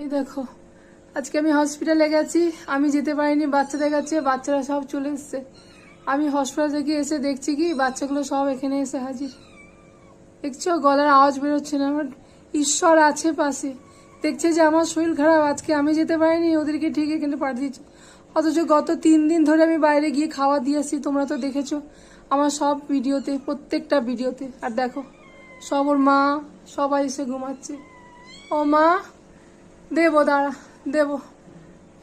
এই দেখো, আজকে আমি হসপিটালে গেছি, আমি যেতে পারিনি, বাচ্চাদের কাছে, বাচ্চারা সব চলে এসছে। আমি হসপিটাল থেকে এসে দেখছি কি বাচ্চাগুলো সব এখানে এসে হাজির। দেখছো গলার আওয়াজ বেরোচ্ছে না, আমার ঈশ্বর আছে পাশে, দেখছে যে আমার শরীর খারাপ, আজকে আমি যেতে পারিনি, ওদেরকে ঠিক এখানে পাঠিয়েছি। অথচ গত 3 দিন ধরে আমি বাইরে গিয়ে খাওয়া দিয়েছি, তোমরা তো দেখেছো আমার সব ভিডিওতে, প্রত্যেকটা ভিডিওতে। আর দেখো সব ওর মা সবাই এসে ঘুমাচ্ছে। ও মা, দেবো দাঁড়া, দেবো,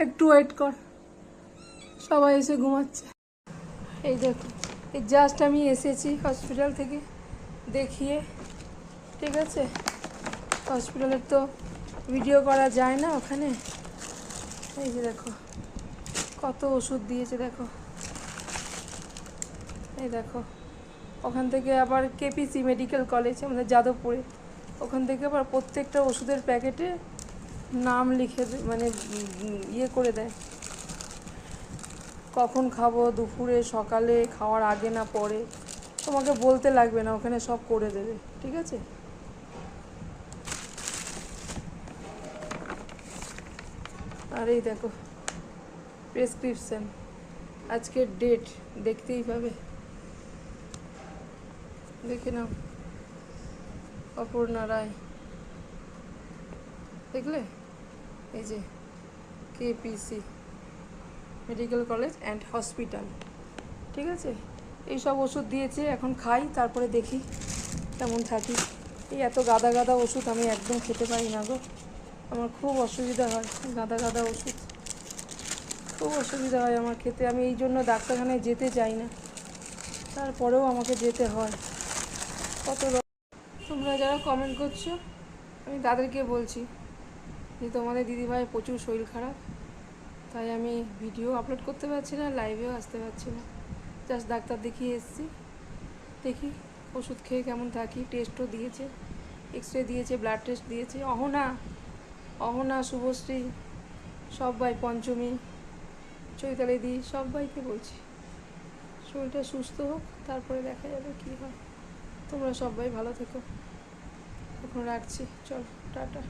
একটু ওয়েট কর, সবাই এসে ঘুমাচ্ছে। এই দেখো, এই জাস্ট আমি এসেছি হসপিটাল থেকে দেখিয়ে, ঠিক আছে। হসপিটালের তো ভিডিও করা যায় না ওখানে। এই যে দেখো কত ওষুধ দিয়েছে, দেখো এই দেখো। ওখান থেকে আবার কেপিসি মেডিকেল কলেজ আমাদের যাদবপুরে, ওখান থেকে আবার প্রত্যেকটা ওষুধের প্যাকেটে নাম লিখে মানে ইয়ে করে দেয়, কখন খাবো, দুপুরে, সকালে, খাওয়ার আগে না পরে, তোমাকে বলতে লাগবে না, ওখানে সব করে দেবে, ঠিক আছে। আর এই দেখো প্রেসক্রিপশন, আজকের ডেট দেখতেই পাবে, দেখে নাও। অপর্ণা রায়, দেখলে, এই যে KPC medical college and hospital, ঠিক আছে। এইসব ওষুধ দিয়েছে, এখন খাই, তারপরে দেখি কেমন থাকি। এই এত গাদা গাদা ওষুধ আমি একদম খেতে পারি না গো, আমার খুব অসুবিধা হয়, গাদা গাদা ওষুধ খুব অসুবিধা হয় আমার খেতে। আমি এই জন্য ডাক্তারখানায় যেতে চাই না, তারপরেও আমাকে যেতে হয়। কত তোমরা যারা কমেন্ট করছো, আমি তাদেরকে বলছি যে তোমাদের দিদিভাই প্রচুর শরীর খারাপ, তাই আমি ভিডিও আপলোড করতে পারছি না, লাইভেও আসতে পারছি না। জাস্ট ডাক্তার দেখিয়ে এসেছি, দেখি ওষুধ খেয়ে কেমন থাকি। টেস্টও দিয়েছে, এক্স রে দিয়েছে, ব্লাড টেস্ট দিয়েছে। অহনা, শুভশ্রী, সবাই, পঞ্চমী, চৈতালি দি, সবাইকে বলছি শরীরটা সুস্থ হোক, তারপরে দেখা যাবে কী হয়। তোমরা সবাই ভালো থেকো, এখন রাখছি, চল টাটা।